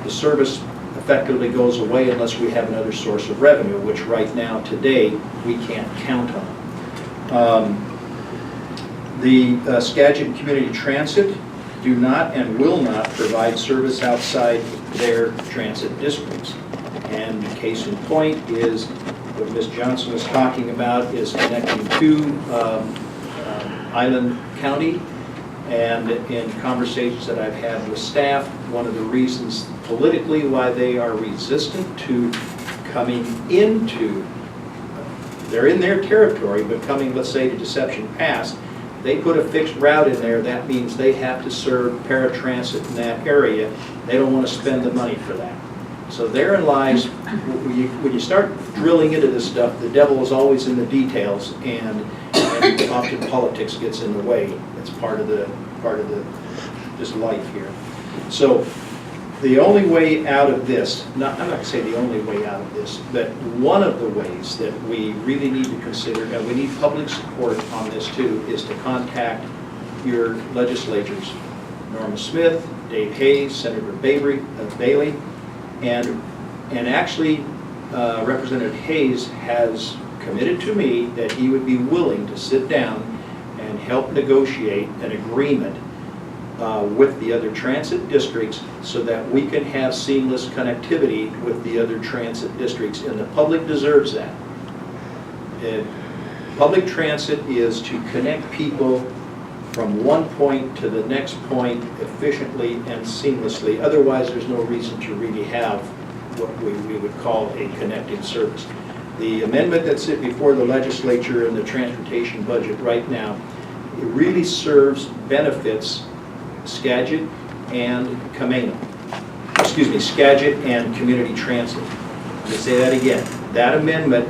the service effectively goes away unless we have another source of revenue, which right now, today, we can't count on. The Skagit Community Transit do not and will not provide service outside their transit districts. And case in point is what Ms. Johnson was talking about is connecting to Island County. And in conversations that I've had with staff, one of the reasons politically why they are resistant to coming into, they're in their territory, but coming, let's say, to Deception Pass, they put a fixed route in there. That means they have to serve paratransit in that area. They don't want to spend the money for that. So therein lies, when you start drilling into this stuff, the devil is always in the details, and often politics gets in the way. It's part of this life here. So the only way out of this, I'm not going to say the only way out of this, but one of the ways that we really need to consider, and we need public support on this too, is to contact your legislators, Norma Smith, Dave Hayes, Senator Bailey, and actually Representative Hayes has committed to me that he would be willing to sit down and help negotiate an agreement with the other transit districts so that we can have seamless connectivity with the other transit districts, and the public deserves that. Public transit is to connect people from one point to the next point efficiently and seamlessly. Otherwise, there's no reason to really have what we would call a connecting service. The amendment that's before the legislature in the transportation budget right now, it really serves benefits Skagit and Camano. Excuse me, Skagit and Community Transit. Let me say that again. That amendment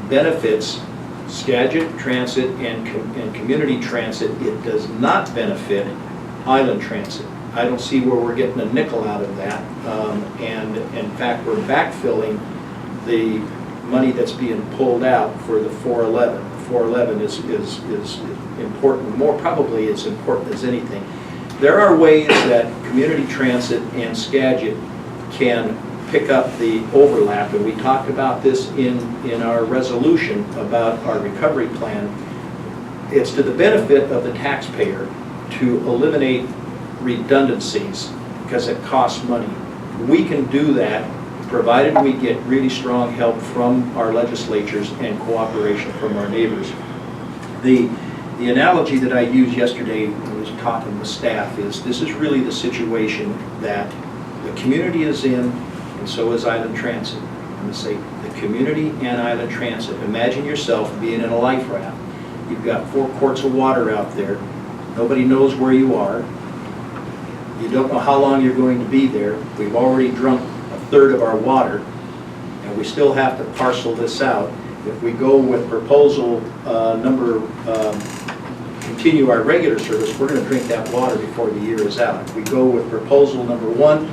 benefits Skagit Transit and Community Transit. It does not benefit Island Transit. I don't see where we're getting a nickel out of that. And in fact, we're backfilling the money that's being pulled out for the 411. The 411 is important, more probably as important as anything. There are ways that Community Transit and Skagit can pick up the overlap, and we talked about this in our resolution about our recovery plan. It's to the benefit of the taxpayer to eliminate redundancies because it costs money. We can do that provided we get really strong help from our legislatures and cooperation from our neighbors. The analogy that I used yesterday when I was talking with staff is this is really the situation that the community is in, and so is Island Transit. I'm going to say the community and Island Transit. Imagine yourself being in a life raft. You've got 4 quarts of water out there. Nobody knows where you are. You don't know how long you're going to be there. We've already drunk 1/3 of our water, and we still have to parcel this out. If we go with proposal continue our regular service, we're going to drink that water before the year is out. If we go with proposal number 1,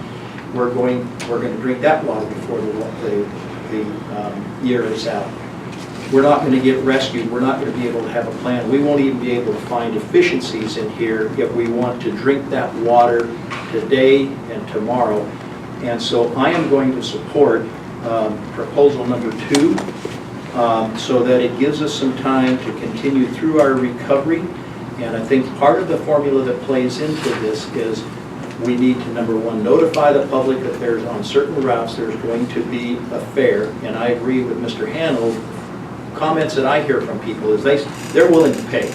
we're going to drink that water before the year is out. We're not going to get rescued. We're not going to be able to have a plan. We won't even be able to find efficiencies in here if we want to drink that water today and tomorrow. And so I am going to support proposal number 2 so that it gives us some time to continue through our recovery. And I think part of the formula that plays into this is we need to, number 1, notify the public that there's on certain routes there's going to be a fare. And I agree with Mr. Hanel. Comments that I hear from people is they're willing to pay.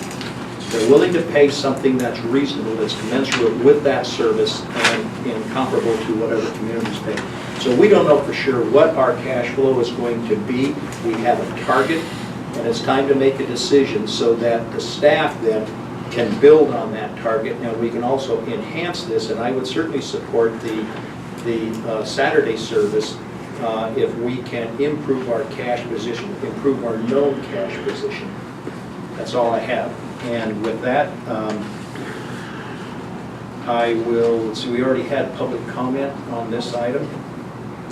They're willing to pay something that's reasonable, that's commensurate with that service and comparable to what other communities pay. So we don't know for sure what our cash flow is going to be. We have a target, and it's time to make a decision so that the staff then can build on that target, and we can also enhance this. And I would certainly support the Saturday service if we can improve our cash position, improve our known cash position. That's all I have. And with that, I will, so we already had public comment on this item.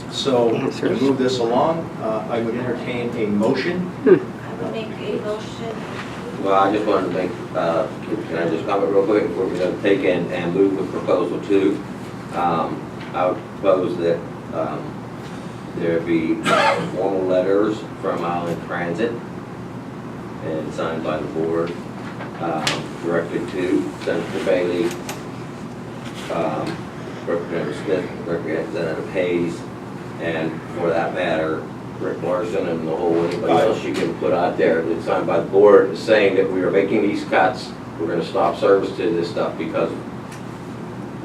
So to move this along, I would entertain a motion. I would make a motion. Well, I just wanted to make, can I just comment real quick before we take in and move with proposal 2? I would propose that there be formal letters from Island Transit and signed by the board, directed to Senator Bailey, Representative Smith, Representative Hayes, and for that matter, Rick Larson and the whole, anybody else you can put out there that's signed by the board, saying that we are making these cuts, we're gonna stop service to this stuff because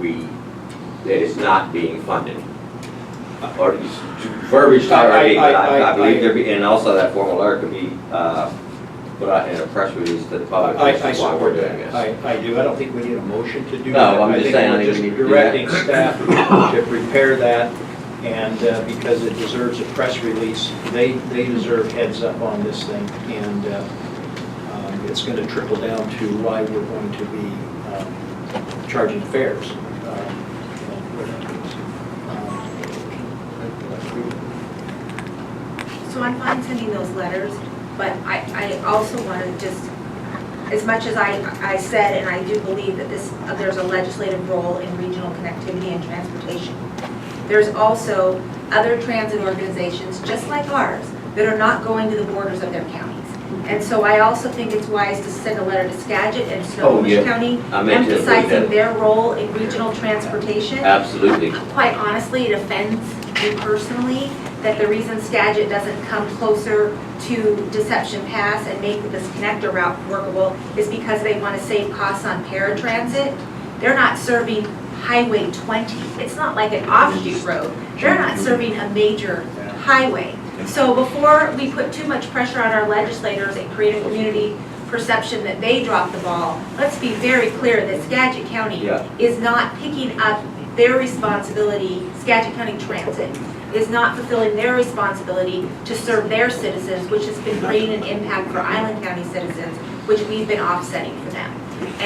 it is not being funded. Or verbiage already, but I believe there be, and also that formal letter could be put out in a press release to the public. I This is why we're support doing that. this. I do. I don't think we need a motion to do No, that. I'm just saying, I we're think just we need to do that. directing staff to prepare that, and because it deserves a press release, they deserve heads up on this thing, and it's going to trickle down to why we're going to be charging fares. So I'm fine sending those letters, but I also want to just, as much as I said, and I do believe that there's a legislative role in regional connectivity and transportation. There's also other transit organizations, just like ours, that are not going to the borders of their counties. And so I also think it's wise to send a letter to Skagit and Snohomish yeah. County I meant to include that. emphasizing their role in regional transportation. Absolutely. Quite honestly, it offends me personally that the reason Skagit doesn't come closer to Deception Pass and make this connector route workable is because they want to save costs on paratransit. They're not serving Highway 20. It's not like an offshoot road. They're not serving a major highway. So before we put too much pressure on our legislators and create a community perception that they dropped the ball, let's be very clear that Skagit County is not picking up their responsibility. Skagit County Transit is not fulfilling their responsibility to serve their citizens, which has been creating an impact for Island County citizens, which we've been offsetting for them.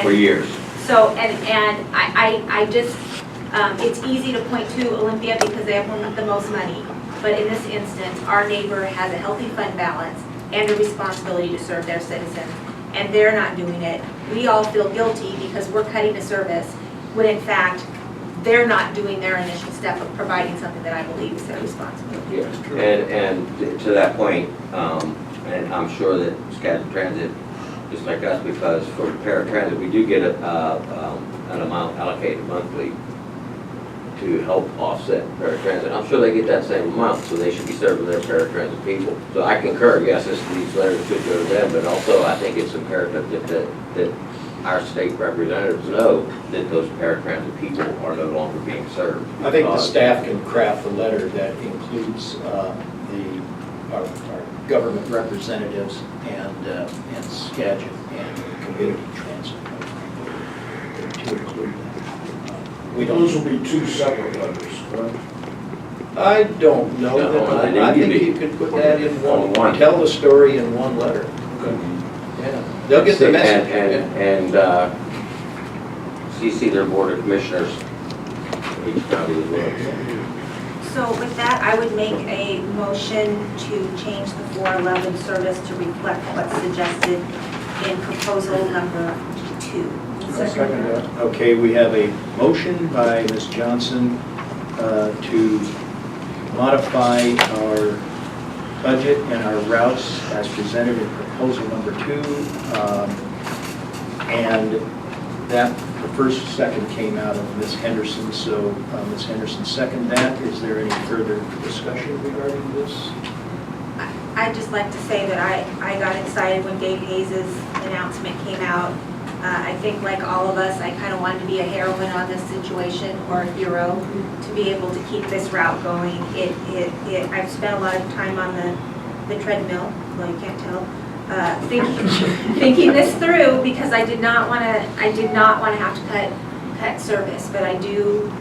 For years. So, and I just, it's easy to point to Olympia because they have the most money. But in this instance, our neighbor has a healthy fund balance and a responsibility to serve their citizens, and they're not doing it. We all feel guilty because we're cutting a service when in fact, they're not doing their initial step of providing something that I believe is their responsibility. Yeah. And to that point, and I'm sure that Skagit Transit, just like us, because for paratransit, we do get an amount allocated monthly to help offset paratransit. I'm sure they get that same amount, so they should be serving their paratransit people. So I concur, yes, these letters should go to them, but also I think it's imperative that our state representatives know that those paratransit people are no longer being served. I think the staff can craft a letter that includes our government representatives and Skagit and community transit to include that. Those will be two separate letters, correct? I don't know No, that, they I need to think be. you could put that in On one. one, tell the story in one letter. Yeah, they'll get the message. And CC their board of commissioners, each county as well. So with that, I would make a motion to change the 411 service to reflect what's suggested in proposal number 2. Okay, we have a motion by Ms. Johnson to modify our budget and our routes as presented in proposal number 2. And that, the second came out of Ms. Henderson, so Ms. Henderson seconded that. Is there any further discussion regarding this? I'd just like to say that I got excited when Dave Hayes' announcement came out. I think like all of us, I kind of wanted to be a heroine on this situation, or a hero, to be able to keep this route going. I've spent a lot of time on the treadmill, well you can't tell, thinking this through because I did not want to have to cut service, but I do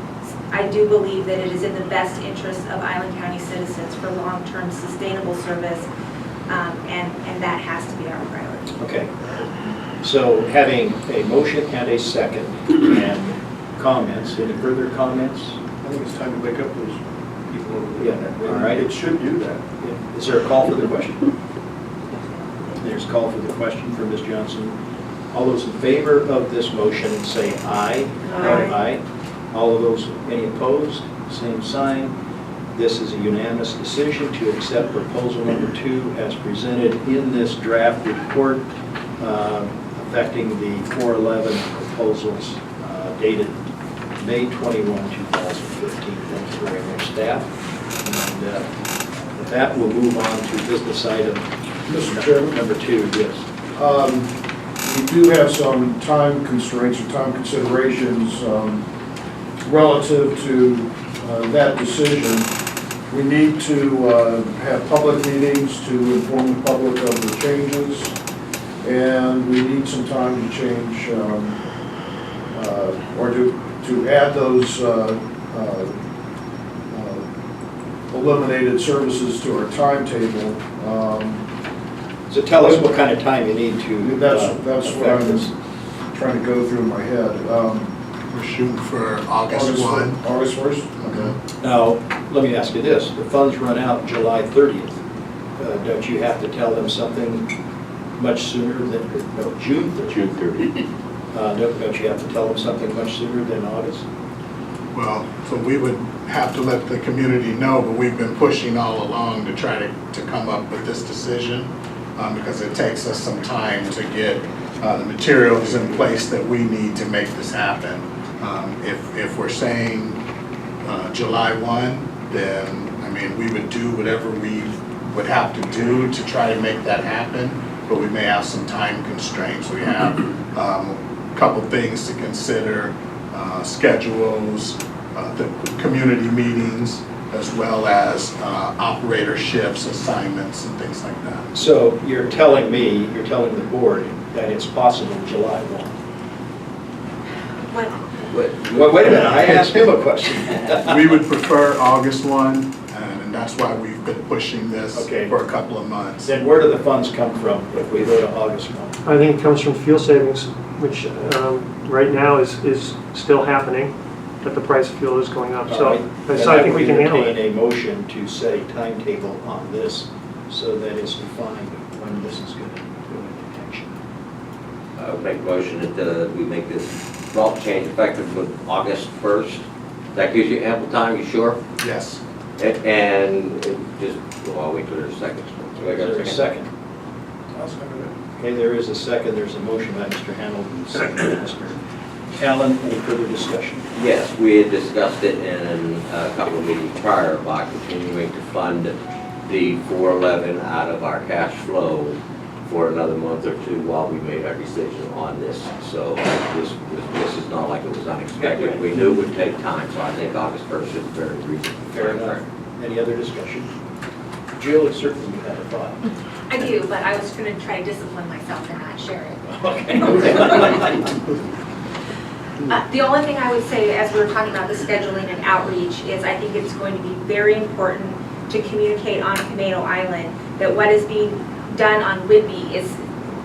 believe that it is in the best interest of Island County citizens for long-term sustainable service, and that has to be our priority. Okay. So having a motion and a second and comments, any further comments? I think it's time to wake up those people over there. Yeah, all right. It should do that. Is there a call for the question? There's a call for the question for Ms. Johnson. All those in favor of this motion say aye. Aye. All of those, any opposed, same sign. This is a unanimous decision to accept proposal number 2 as presented in this draft report affecting the 411 proposals dated May 21, 2015. Thank you very much, staff. And with that, we'll move on to business item Mr. Chairman? number 2. Yes. We do have some time constraints or time considerations relative to that decision. We need to have public meetings to inform the public of the changes, and we need some time to change or to add those eliminated services to our timetable. So tell us what kind of time you need to That's what affect I'm this. trying to go through in my head. We're shooting for August 1. August 1st? Okay. Now, let me ask you this, the funds run out July 30th. Don't you have to tell them something much sooner than, no, June 30th? June 30th. Don't you have to tell them something much sooner than August? Well, so we would have to let the community know, but we've been pushing all along to try to come up with this decision because it takes us some time to get the materials in place that we need to make this happen. If we're saying July 1, then, I mean, we would do whatever we would have to do to try to make that happen, but we may have some time constraints. We have a couple things to consider, schedules, the community meetings, as well as operator shifts, assignments, and things like that. So you're telling me, you're telling the board that it's possible July 1? What, Well, wait a minute, I asked him a question. We would prefer August 1, and that's why we've been pushing this Okay. for a couple of months. Then where do the funds come from if we go to August 1? I think it comes from fuel savings, which right now is still happening, but the price of fuel is going up. So I think we can handle it. Entertain a motion to set a timetable on this so that it's defined when this is going to go into action. I would make a motion that we make this route change effective with August 1st. That gives you ample time, you sure? Yes. And just, well, I'll wait till there's a second. So I Is got there a second? Okay, there is a second. There's a motion by Mr. Hamilton, second by Mr. Allen. Any further discussion? Yes, we had discussed it in a couple of meetings prior about continuing to fund the 411 out of our cash flow for another month or two while we made our decision on this. So this is not like it was unexpected. We knew it would take time, so I think August 1st is very reasonable. Fair enough. Any other discussion? Jill, certainly you had a thought. I do, but I was going to try to discipline myself and not share it. Okay. The only thing I would say, as we were talking about the scheduling and outreach, is I think it's going to be very important to communicate on Camino Island that what is being done on Whidbey is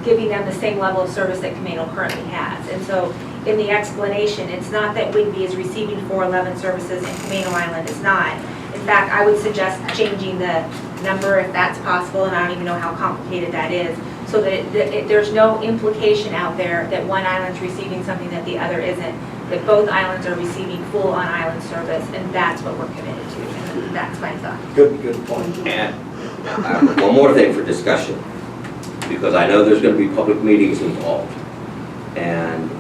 giving them the same level of service that Camino currently has. And so in the explanation, it's not that Whidbey is receiving 411 services and Camino Island is not. In fact, I would suggest changing the number if that's possible, and I don't even know how complicated that is, so that there's no implication out there that one island's receiving something that the other isn't, that both islands are receiving full on-island service, and that's what we're committed to, and that's my thought. Good point. And one more thing for discussion, because I know there's going to be public meetings involved. And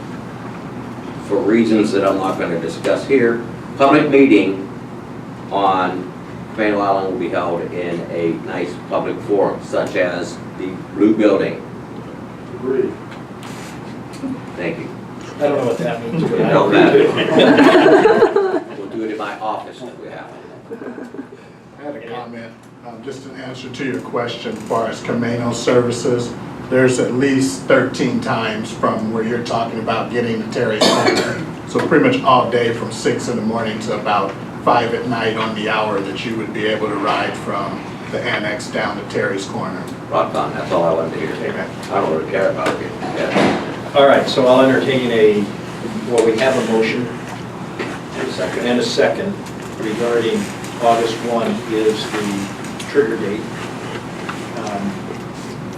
for reasons that I'm not going to discuss here, public meeting on Camino Island will be held in a nice public forum, such as the Blue Building. Agreed. Thank you. I don't know what that means. But I Don't agree. We'll do it in my office if we have to. I had a comment, just in answer to your question, as far as Camino services, there's at least 13 times from where you're talking about getting to Terry's Corner. So pretty much all day from 6 in the morning to about 5 at night on the hour that you would be able to ride from the annex down to Terry's Corner. Rock on, that's all I wanted to hear. I don't really care about it. Yeah. All right, so I'll entertain well, we have a motion and a second regarding August 1 is the trigger date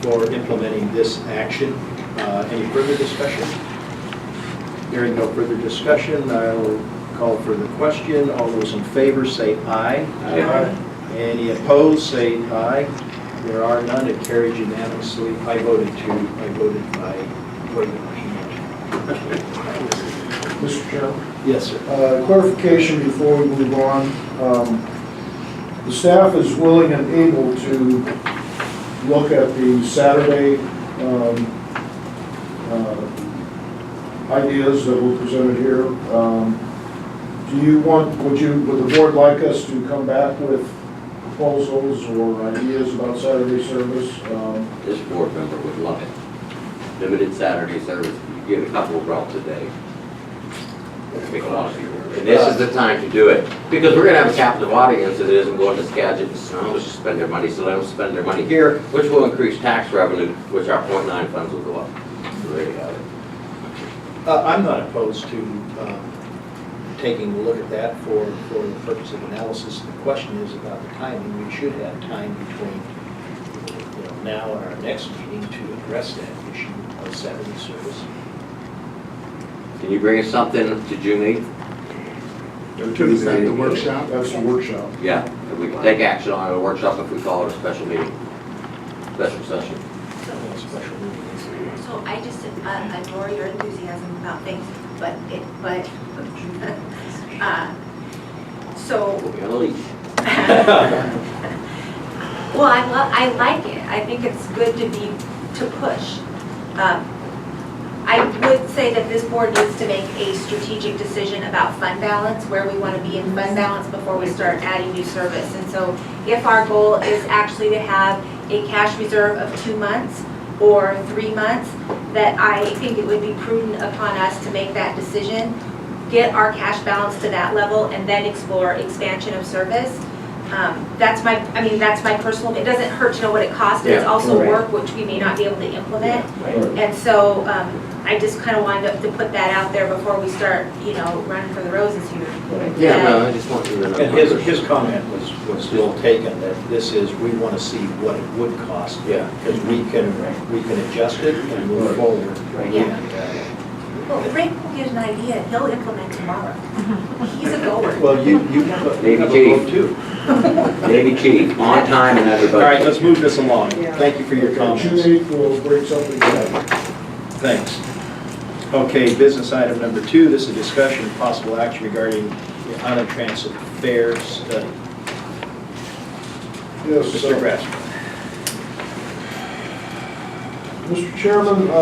for implementing this action. Any further discussion? Hearing no further discussion, I'll call for the question. All those in favor say aye. Aye. Any opposed, say aye. There are none, it carries unanimously. I voted by waving my hand. Mr. Chairman? Yes, sir. Clarification before we move on. The staff is willing and able to look at the Saturday ideas that were presented here. Would the board like us to come back with proposals or ideas about Saturday service? This board member would love it. Limited Saturday service, you get a couple of routes a day. Make a lot of people. And this is the time to do it, because we're gonna have a captive audience that isn't going to Skagit and Snohomish to spend their money, so let them spend their money here, which will increase tax revenue, which our .9 funds will go up. So there you have it. I'm not opposed to taking a look at that for the purpose of analysis. The question is about the timing. We should have time between now and our next meeting to address that issue of Saturday service. Can you bring us something to June 8th? Is that the workshop? That's the workshop. Yeah, and we can take action on a workshop if we call it a special meeting, special session. Special meetings. So I just adore your enthusiasm about things, so, We're gonna leave. well, I like it. I think it's good to push. I would say that this board needs to make a strategic decision about fund balance, where we want to be in fund balance before we start adding new service. And so if our goal is actually to have a cash reserve of 2 months or 3 months, that I think it would be prudent upon us to make that decision, get our cash balance to that level, and then explore expansion of service. That's my personal, it doesn't hurt to know what it costs, but it's Yeah, also right. work which we may not be able to implement. Right. And so I just kind of wanted to put that out there before we start, running for the roses here. Yeah, no, I just want you to know. And his comment was still taken, that this is, we want to see what it would cost. Yeah. Because we can adjust it and move forward. Yeah. Well, Frank will get an idea, he'll implement tomorrow. He's a goer. Well, you have a Maybe vote Chief. too. Navy Chief, on time and everybody. All right, let's move this along. Thank you for your June comments. 8th, we'll bring something back. Thanks. Okay, business item number 2, this is a discussion of possible action regarding the Honor-Transit fare study. Yes, Mr. Grassman. Mr. Chairman, I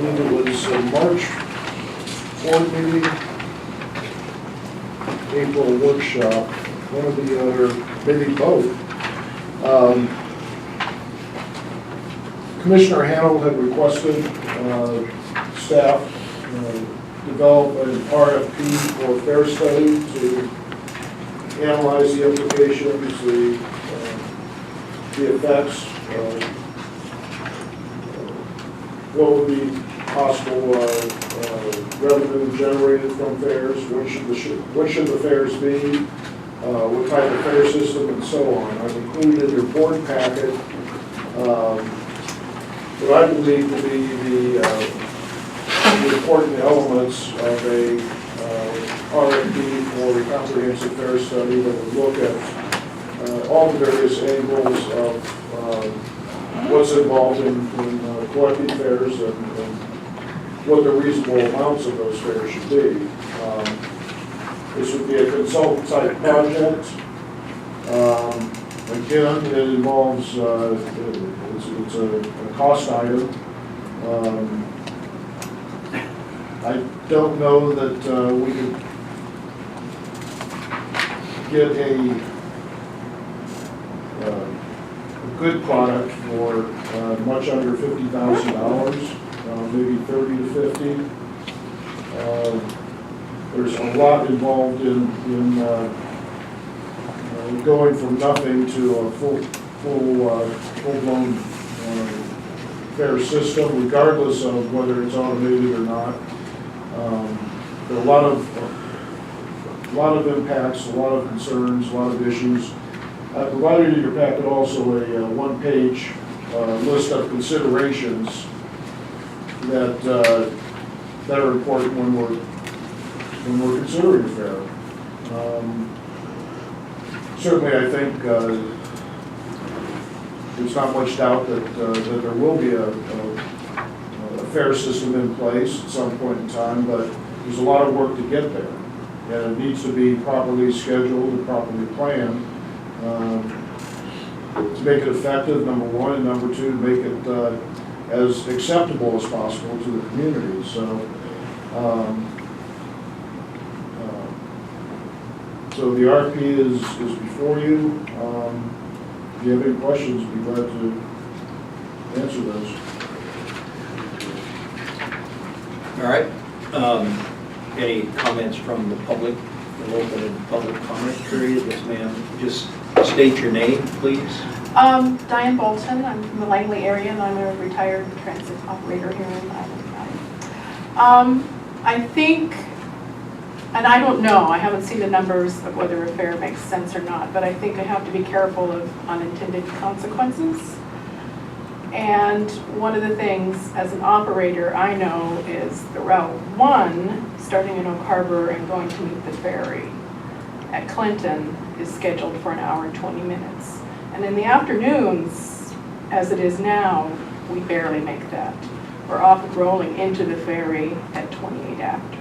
believe it was March 4th meeting, April workshop, one of the other, maybe both. Commissioner Hanold had requested staff develop an RFP for fare study to analyze the implications, the effects, what would be possible revenue generated from fares, what should the fares be, what type of fare system, and so on. I've included in your board packet what I believe to be the important elements of a RFP for a comprehensive fare study that would look at all the various angles of what's involved in collecting fares and what the reasonable amounts of those fares should be. This would be a consultant-type project. Again, it involves, it's a cost item. I don't know that we could get a good product for much under $50,000, maybe 30 to 50. There's a lot involved in going from nothing to a full-blown fare system, regardless of whether it's automated or not. There are a lot of impacts, a lot of concerns, a lot of issues. I provided in your packet also a one-page list of considerations that are important when we're considering a fare. Certainly, I think there's not much doubt that there will be a fare system in place at some point in time, but there's a lot of work to get there. And it needs to be properly scheduled and properly planned to make it effective, number one, and number two, to make it as acceptable as possible to the community. So the RFP is before you. If you have any questions, I'd be glad to answer those. All right. Any comments from the public? We'll open a public comment period. Yes, ma'am. Just state your name, please. Diane Bolton, I'm from the Langley area, and I'm a retired transit operator here in Island County. I think, and I don't know, I haven't seen the numbers of whether a fare makes sense or not, but I think I have to be careful of unintended consequences. And one of the things as an operator I know is the Route 1, starting in Oak Harbor and going to meet the ferry at Clinton, is scheduled for an hour and 20 minutes. And in the afternoons, as it is now, we barely make that. We're often rolling into the ferry at 28 after.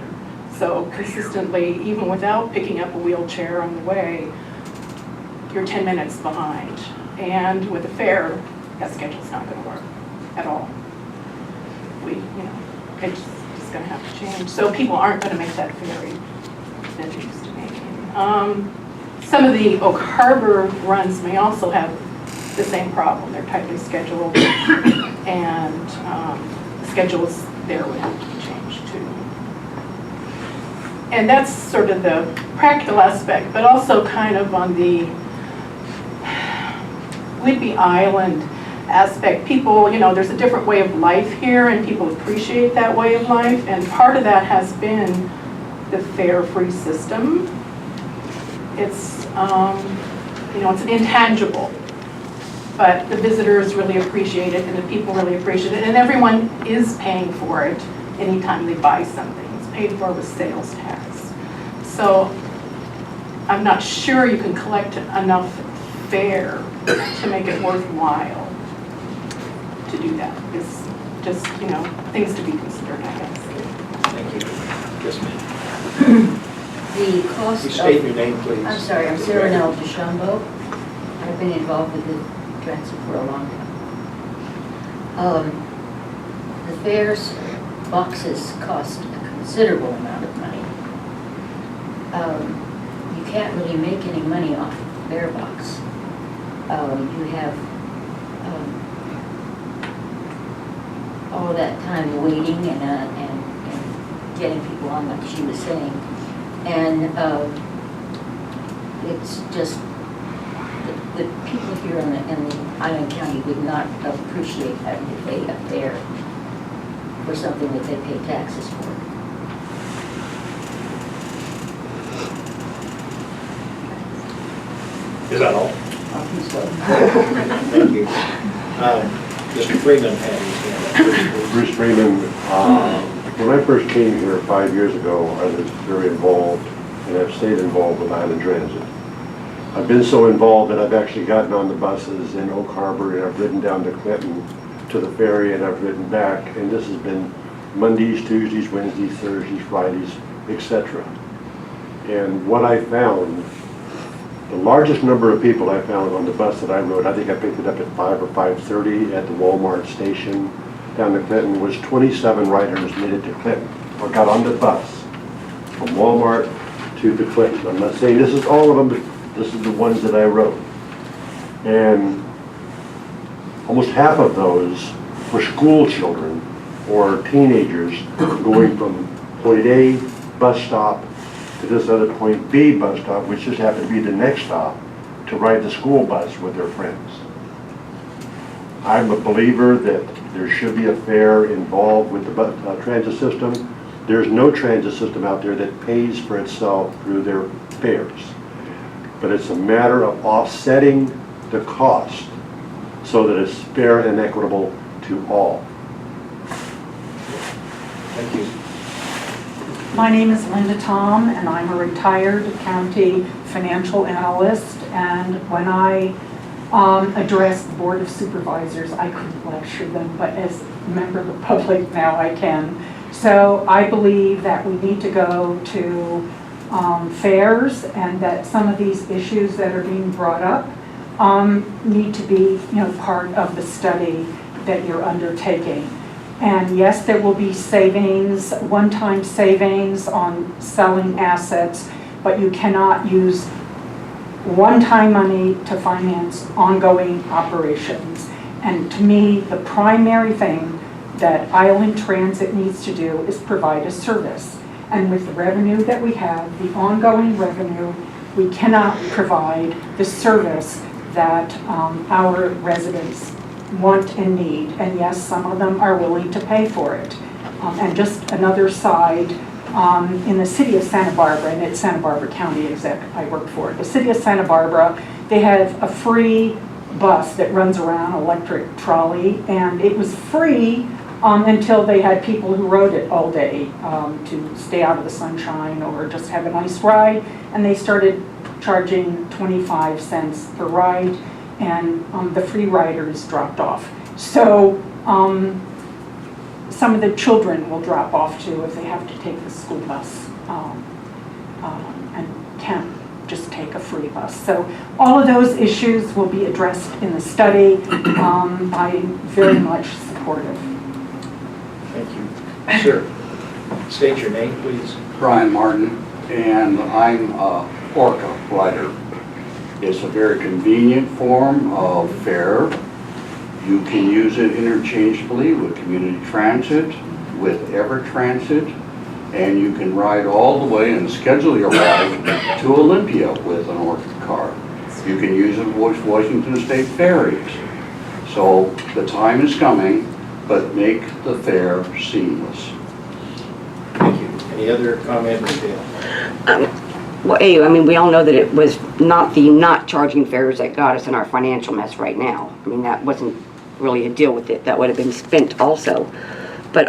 So consistently, even without picking up a wheelchair on the way, you're 10 minutes behind. And with a fare, that schedule's not going to work at all. It's just going to have to change. So people aren't going to make that ferry that they used to make. Some of the Oak Harbor runs may also have the same problem. They're tightly scheduled, and the schedules there would have to be changed too. And that's sort of the practical aspect, but also kind of on the Whidbey Island aspect. People, there's a different way of life here, and people appreciate that way of life, and part of that has been the fare-free system. It's, it's an intangible, but the visitors really appreciate it, and the people really appreciate it, and everyone is paying for it anytime they buy something. It's paid for with sales tax. So I'm not sure you can collect enough fare to make it worthwhile to do that. It's just, things to be considered, I guess. Thank you. Yes, ma'am. The cost You of... state your name, please. I'm sorry, I'm Sarah Nell DeChambeau. I've been involved with the transit for a long time. The fares boxes cost a considerable amount of money. You can't really make any money off the fare box. You have all that time waiting and getting people on, like she was saying. And it's just, the people here in the Island County would not appreciate having to pay a fare for something that they pay taxes for. Is that all? I think so. Thank you. Mr. Freeman had his hand up. Bruce Freeman, when I first came here 5 years ago, I was very involved, and I've stayed involved with Island Transit. I've been so involved that I've actually gotten on the buses in Oak Harbor, and I've ridden down to Clinton to the ferry, and I've ridden back, and this has been Mondays, Tuesdays, Wednesdays, Thursdays, Fridays, etc. And what I found, the largest number of people I found on the bus that I rode, I think I picked it up at 5 or 5:30 at the Walmart station down to Clinton, was 27 riders made it to Clinton, or got on the bus from Walmart to the Clinton. I'm not saying this is all of them, but this is the ones that I rode. And almost half of those were school children or teenagers going from point A bus stop to this other point B bus stop, which just happened to be the next stop, to ride the school bus with their friends. I'm a believer that there should be a fare involved with the transit system. There's no transit system out there that pays for itself through their fares. But it's a matter of offsetting the cost so that it's fair and equitable to all. Thank you. My name is Linda Tom, and I'm a retired county financial analyst. And when I addressed the Board of Supervisors, I couldn't lecture them, but as a member of the public now I can. So I believe that we need to go to fairs, and that some of these issues that are being brought up need to be, part of the study that you're undertaking. And yes, there will be savings, one-time savings on selling assets, but you cannot use one-time money to finance ongoing operations. And to me, the primary thing that Island Transit needs to do is provide a service. And with the revenue that we have, the ongoing revenue, we cannot provide the service that our residents want and need. And yes, some of them are willing to pay for it. And just another side, in the city of Santa Barbara, and it's Santa Barbara County exec I work for, the city of Santa Barbara, they have a free bus that runs around, electric trolley, and it was free until they had people who rode it all day to stay out of the sunshine or just have a nice ride, and they started charging 25 cents per ride, and the free riders dropped off. So some of the children will drop off too if they have to take the school bus and can't just take a free bus. So all of those issues will be addressed in the study. I'm very much supportive. Thank you. Sir, state your name, please. Brian Martin, and I'm a Orca rider. It's a very convenient form of fare. You can use it interchangeably with community transit, with EverTransit, and you can ride all the way and schedule your ride to Olympia with an Orca card. You can use it with Washington State ferries. So the time is coming, but make the fare seamless. Thank you. Any other comment, Dale? Well, we all know that it was not the not charging fares that got us in our financial mess right now. That wasn't really a deal with it. That would have been spent also. But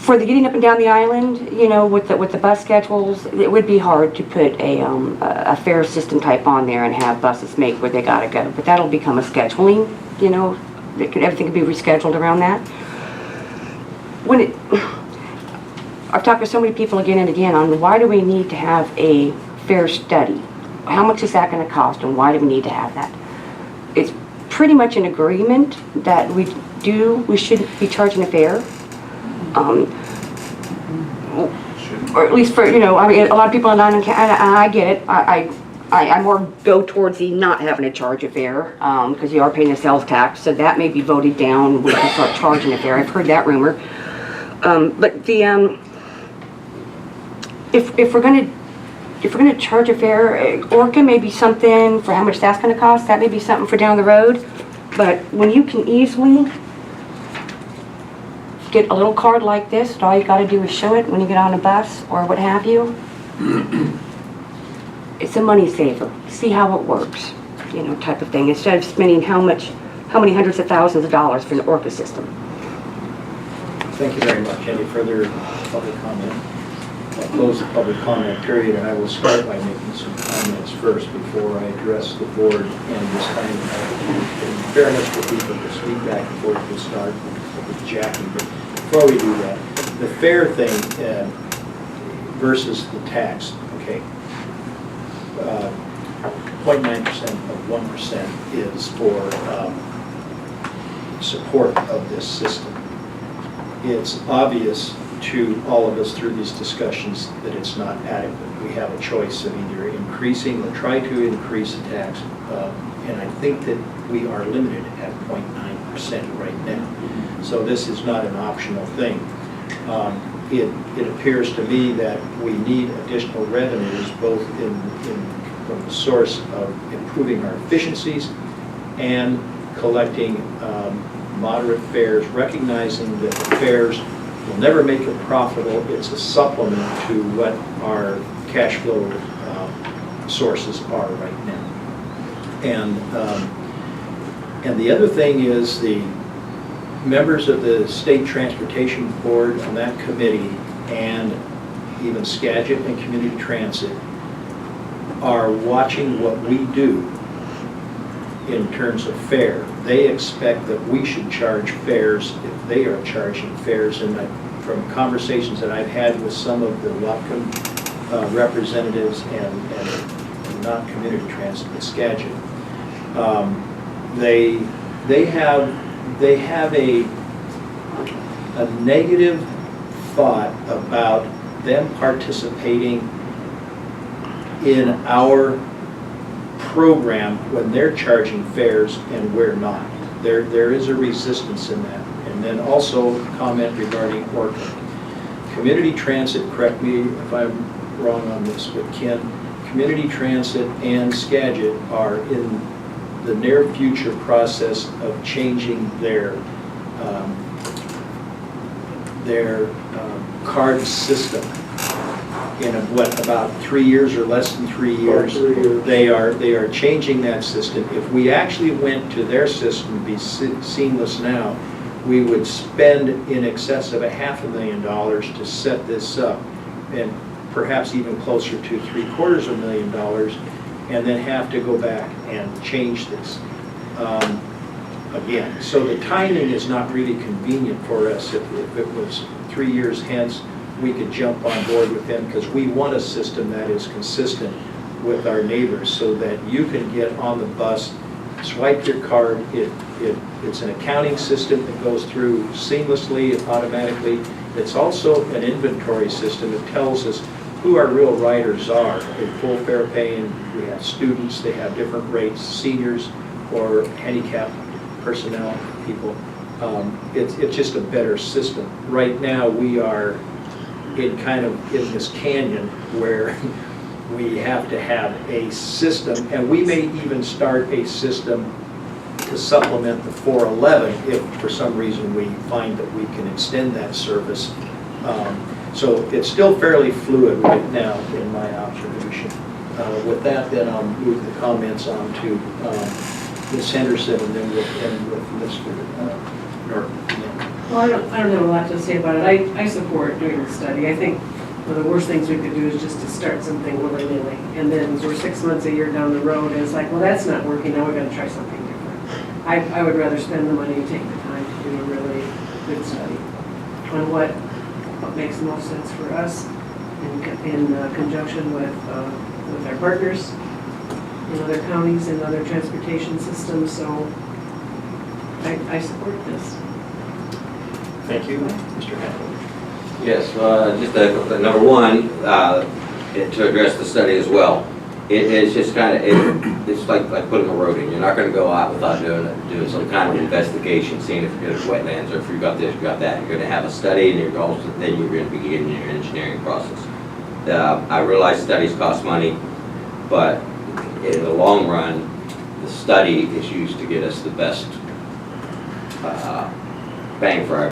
for the getting up and down the island, with the bus schedules, it would be hard to put a fare system type on there and have buses make where they gotta go. But that'll become a scheduling, everything can be rescheduled around that. I've talked to so many people again and again on why do we need to have a fare study? How much is that going to cost, and why do we need to have that? It's pretty much an agreement that we should be charging a fare. Or at least for, a lot of people in Island County, and I get it. I more go towards the not having to charge a fare, because you are paying a sales tax, so that may be voted down when you start charging a fare. I've heard that rumor. But the if we're gonna charge a fare, Orca may be something for how much that's gonna cost. That may be something for down the road. But when you can easily get a little card like this, and all you got to do is show it when you get on a bus or what have you, it's a money saver. See how it works, type of thing. Instead of spending how many hundreds of thousands of dollars for an Orca system. Thank you very much. Any further public comment? I'll close the public comment period, and I will start by making some comments first before I address the board. And this time, in fairness to people to speak back and forth, we'll start with Jackie. But before we do that, the fare thing versus the tax, okay? 0.9% of 1% is for support of this system. It's obvious to all of us through these discussions that it's not adequate. We have a choice of either increasing or try to increase the tax, and I think that we are limited at 0.9% right now. So this is not an optional thing. It appears to me that we need additional revenues, both from the source of improving our efficiencies and collecting moderate fares, recognizing that the fares will never make it profitable. It's a supplement to what our cash flow sources are right now. And the other thing is members of the State Transportation Board on that committee, and even Skagit and Community Transit, are watching what we do in terms of fare. They expect that we should charge fares if they are charging fares. And from conversations that I've had with some of the Whatcom representatives and not Community Transit, but Skagit, they have a negative thought about them participating in our program when they're charging fares and we're not. There is a resistance in that. And then also comment regarding Orca. Community Transit, correct me if I'm wrong on this, but Ken, Community Transit and Skagit are in the near future process of changing their card system. In about 3 years or less than 3 years, they are changing that system. If we actually went to their system to be seamless now, we would spend in excess of $500,000 to set this up, and perhaps even closer to $750,000, and then have to go back and change this again. So the timing is not really convenient for us. If it was 3 years hence, we could jump on board with them, because we want a system that is consistent with our neighbors, so that you can get on the bus, swipe your card. It's an accounting system that goes through seamlessly, automatically. It's also an inventory system that tells us who our real riders are in full fare paying. We have students, they have different rates, seniors or handicapped personnel people. It's just a better system. Right now, we are in this canyon where we have to have a system, and we may even start a system to supplement the 411 if for some reason we find that we can extend that service. So it's still fairly fluid right now in my observation. With that, then I'll move the comments on to Ms. Henderson, and then we'll end with Mr. Norton. Well, I don't have a lot to say about it. I support doing the study. I think one of the worst things we could do is just to start something willy-nilly. And then we're 6 months, a year down the road, and it's like, well, that's not working, now we're gonna try something different. I would rather spend the money and take the time to do a really good study on what makes the most sense for us in conjunction with our partners in other counties and other transportation systems. So I support this. Thank you, Mr. Hackler. Yes, just number one, to address the study as well. It's just it's like putting a road in. You're not going to go out without doing some kind of investigation, seeing if there's wetlands or if you've got this, you've got that. You're going to have a study, and then you're going to begin your engineering process. I realize studies cost money, but in the long run, the study is used to get us the best bang for our